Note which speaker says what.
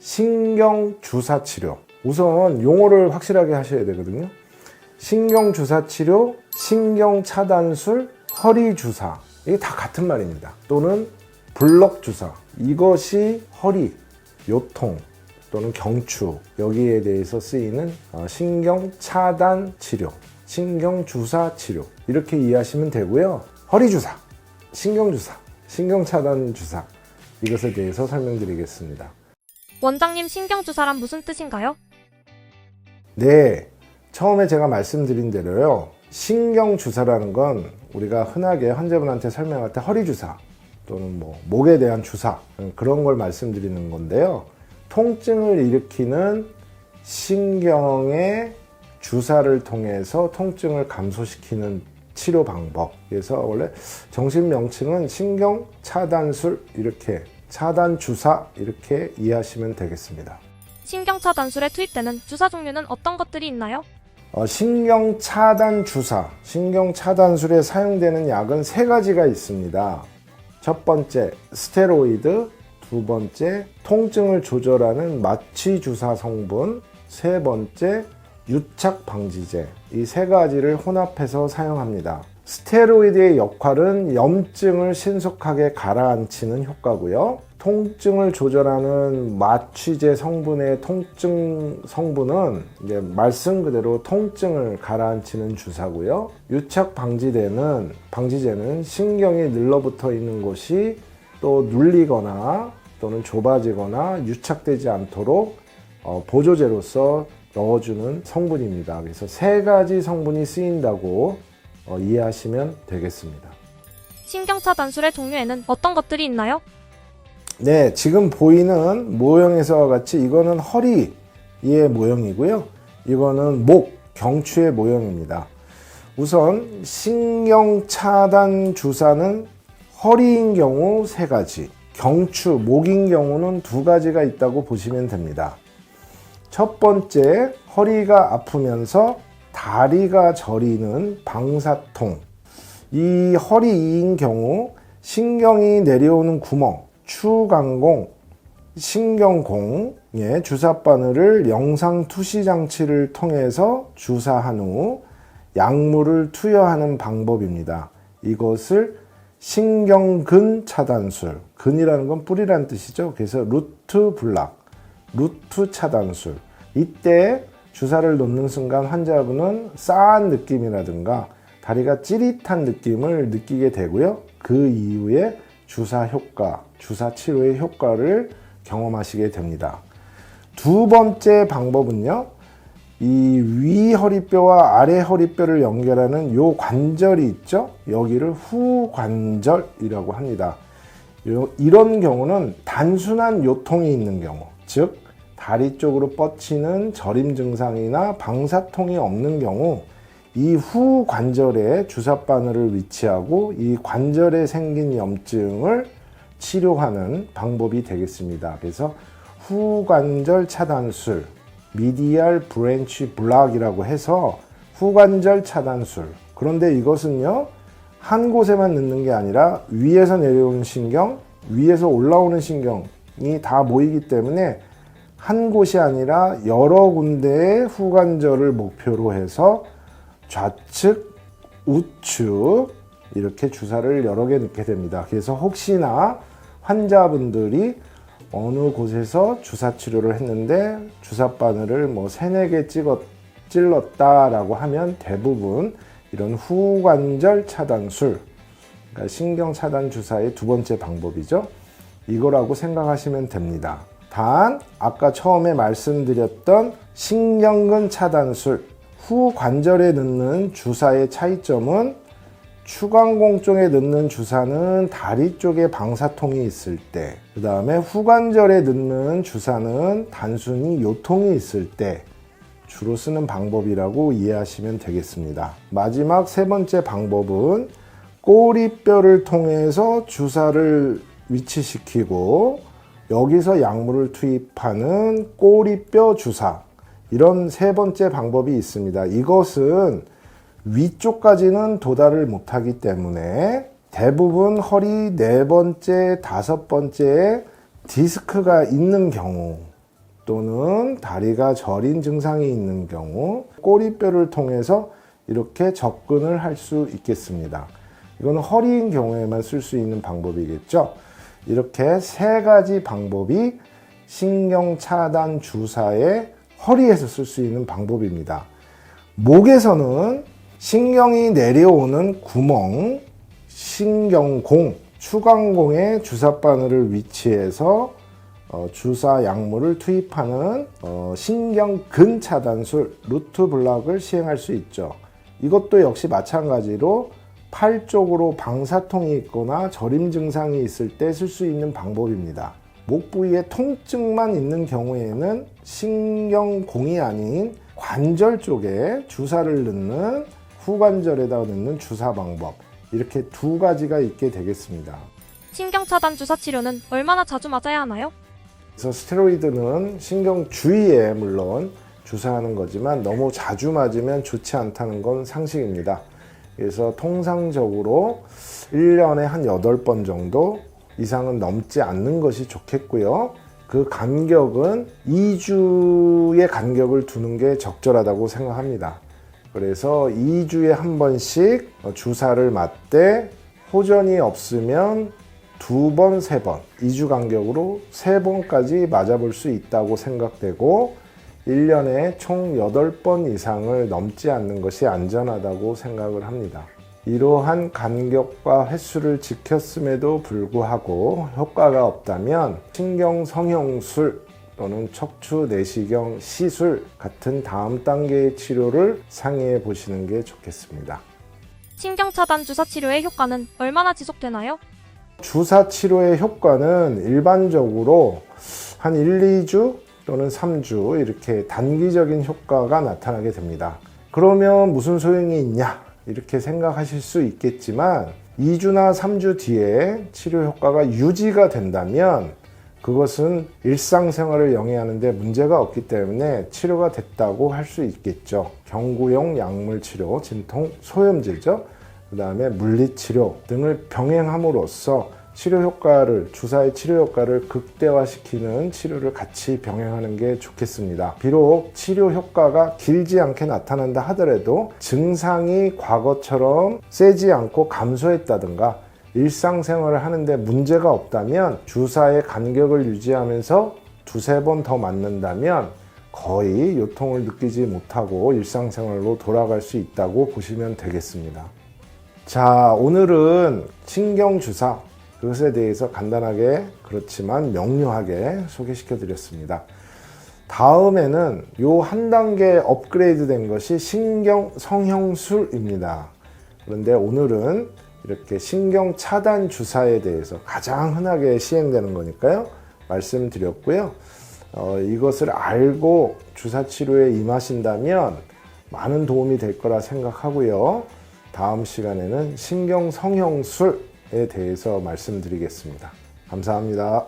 Speaker 1: 신경주사치료. 우선 용어를 확실하게 하셔야 되거든요. 신경주사치료, 신경차단술, 허리주사. 이게 다 같은 말입니다. 또는 블럭주사. 이것이 허리, 요통 또는 경추 여기에 대해서 쓰이는 신경차단치료, 신경주사치료 이렇게 이해하시면 되고요. 허리주사, 신경주사, 신경차단주사 이것에 대해서 설명드리겠습니다.
Speaker 2: 원장님, 신경주사란 무슨 뜻인가요?
Speaker 1: 네, 처음에 제가 말씀드린 대로요. 신경주사라는 건 우리가 흔하게 환자분한테 설명할 때 허리주사 또는 목에 대한 주사 그런 걸 말씀드리는 건데요. 통증을 일으키는 신경의 주사를 통해서 통증을 감소시키는 치료 방법. 그래서 원래 정식 명칭은 신경차단술 이렇게 차단주사 이렇게 이해하시면 되겠습니다.
Speaker 2: 신경차단술에 투입되는 주사 종류는 어떤 것들이 있나요?
Speaker 1: 신경차단주사, 신경차단술에 사용되는 약은 3가지가 있습니다. 첫 번째, 스테로이드, 두 번째, 통증을 조절하는 마취주사 성분, 세 번째, 유착방지제. 이 3가지를 혼합해서 사용합니다. 스테로이드의 역할은 염증을 신속하게 가라앉히는 효과고요. 통증을 조절하는 마취제 성분의 통증 성분은 이제 말씀 그대로 통증을 가라앉히는 주사고요. 유착 방지제는 신경이 늘러붙어 있는 곳이 또 눌리거나 또는 좁아지거나 유착되지 않도록 보조제로서 넣어주는 성분입니다. 그래서 3가지 성분이 쓰인다고 이해하시면 되겠습니다.
Speaker 2: 신경차단술의 종류에는 어떤 것들이 있나요?
Speaker 1: 네, 지금 보이는 모형에서와 같이 이거는 허리의 모형이고요. 이거는 목, 경추의 모형입니다. 우선 신경차단 주사는 허리인 경우 3가지, 경추, 목인 경우는 2가지가 있다고 보시면 됩니다. 첫 번째, 허리가 아프면서 다리가 저리는 방사통. 이 허리인 경우 신경이 내려오는 구멍, 추간공, 신경공에 주사바늘을 영상 투시 장치를 통해서 주사한 후 약물을 투여하는 방법입니다. 이것을 신경근 차단술, 근이라는 건 뿌리라는 뜻이죠. 그래서 루트 블락, 루트 차단술. 이때 주사를 놓는 순간 환자분은 싸한 느낌이라든가 다리가 찌릿한 느낌을 느끼게 되고요. 그 이후에 주사 효과, 주사 치료의 효과를 경험하시게 됩니다. 두 번째 방법은요. 이 위 허리뼈와 아래 허리뼈를 연결하는 요 관절이 있죠. 여기를 후관절이라고 합니다. 이런 경우는 단순한 요통이 있는 경우, 즉 다리 쪽으로 뻗치는 저림 증상이나 방사통이 없는 경우 이 후관절에 주사바늘을 위치하고 이 관절에 생긴 염증을 치료하는 방법이 되겠습니다. 그래서 후관절 차단술, 미디얼 브랜치 블락이라고 해서 후관절 차단술. 그런데 이것은요, 한 곳에만 넣는 게 아니라 위에서 내려오는 신경, 위에서 올라오는 신경이 다 모이기 때문에 한 곳이 아니라 여러 군데의 후관절을 목표로 해서 좌측, 우측 이렇게 주사를 여러 개 넣게 됩니다. 그래서 혹시나 환자분들이 어느 곳에서 주사 치료를 했는데 주사바늘을 3-4개 찔렀다라고 하면 대부분 이런 후관절 차단술, 그러니까 신경 차단 주사의 2번째 방법이죠. 이거라고 생각하시면 됩니다. 단 아까 처음에 말씀드렸던 신경근 차단술, 후관절에 넣는 주사의 차이점은 추간공 쪽에 넣는 주사는 다리 쪽에 방사통이 있을 때, 그 다음에 후관절에 넣는 주사는 단순히 요통이 있을 때 주로 쓰는 방법이라고 이해하시면 되겠습니다. 마지막 3번째 방법은 꼬리뼈를 통해서 주사를 위치시키고 여기서 약물을 투입하는 꼬리뼈 주사, 이런 3번째 방법이 있습니다. 이것은 위쪽까지는 도달을 못하기 때문에 대부분 허리 4번째, 5번째에 디스크가 있는 경우, 또는 다리가 저린 증상이 있는 경우 꼬리뼈를 통해서 이렇게 접근을 할 수 있겠습니다. 이거는 허리인 경우에만 쓸 수 있는 방법이겠죠. 이렇게 세 가지 방법이 신경 차단 주사의 허리에서 쓸 수 있는 방법입니다. 목에서는 신경이 내려오는 구멍, 신경공, 추간공에 주사바늘을 위치해서 주사 약물을 투입하는 신경근 차단술 루트 블락을 시행할 수 있죠. 이것도 역시 마찬가지로 팔 쪽으로 방사통이 있거나 저림 증상이 있을 때 쓸 수 있는 방법입니다. 목 부위에 통증만 있는 경우에는 신경공이 아닌 관절 쪽에 주사를 넣는 후관절에다 넣는 주사 방법, 이렇게 두 가지가 있게 되겠습니다.
Speaker 2: 신경 차단 주사 치료는 얼마나 자주 맞아야 하나요?
Speaker 1: 그래서 스테로이드는 신경 주위에 물론 주사하는 거지만 너무 자주 맞으면 좋지 않다는 건 상식입니다. 그래서 통상적으로 1년에 한 8번 정도 이상은 넘지 않는 것이 좋겠고요. 그 간격은 2주의 간격을 두는 게 적절하다고 생각합니다. 그래서 2주에 한 번씩 주사를 맞되 호전이 없으면 2번, 3번, 2주 간격으로 3번까지 맞아볼 수 있다고 생각되고 1년에 총 8번 이상을 넘지 않는 것이 안전하다고 생각을 합니다. 이러한 간격과 횟수를 지켰음에도 불구하고 효과가 없다면 신경 성형술 또는 척추 내시경 시술 같은 다음 단계의 치료를 상의해 보시는 게 좋겠습니다.
Speaker 2: 신경 차단 주사 치료의 효과는 얼마나 지속되나요?
Speaker 1: 주사 치료의 효과는 일반적으로 한 1, 2주 또는 3주 이렇게 단기적인 효과가 나타나게 됩니다. 그러면 무슨 소용이 있냐 이렇게 생각하실 수 있겠지만 2주나 3주 뒤에 치료 효과가 유지가 된다면 그것은 일상생활을 영위하는 데 문제가 없기 때문에 치료가 됐다고 할 수 있겠죠. 경구용 약물 치료, 진통 소염제죠. 그 다음에 물리치료 등을 병행함으로써 치료 효과를, 주사의 치료 효과를 극대화시키는 치료를 같이 병행하는 게 좋겠습니다. 비록 치료 효과가 길지 않게 나타난다 하더라도 증상이 과거처럼 세지 않고 감소했다든가 일상생활을 하는데 문제가 없다면 주사의 간격을 유지하면서 2-3번 더 맞는다면 거의 요통을 느끼지 못하고 일상생활로 돌아갈 수 있다고 보시면 되겠습니다. 자, 오늘은 신경주사, 그것에 대해서 간단하게 그렇지만 명료하게 소개시켜 드렸습니다. 다음에는 요 한 단계 업그레이드 된 것이 신경 성형술입니다. 그런데 오늘은 이렇게 신경 차단 주사에 대해서 가장 흔하게 시행되는 거니까요. 말씀드렸고요. 이것을 알고 주사 치료에 임하신다면 많은 도움이 될 거라 생각하고요. 다음 시간에는 신경 성형술에 대해서 말씀드리겠습니다. 감사합니다.